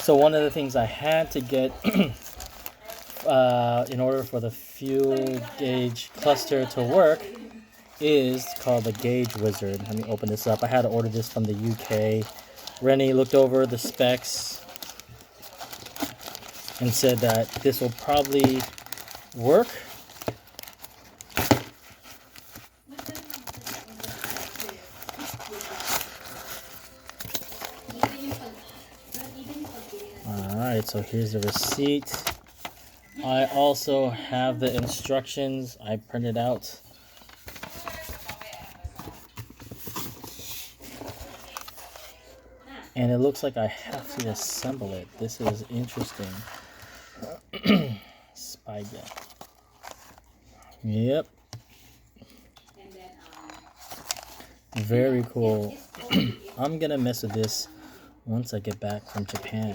So one of the things I had to get in order for the fuel gauge cluster to work is called the Gauge Wizard. Let me open this up. I had to order this from the UK. Rennie looked over the specs and said that this will probably work. Alright, so here's the receipt. I also have the instructions I printed out. And it looks like I have to assemble it. This is interesting. Spiyda. Yep. Very cool. I'm gonna mess with this once I get back from Japan.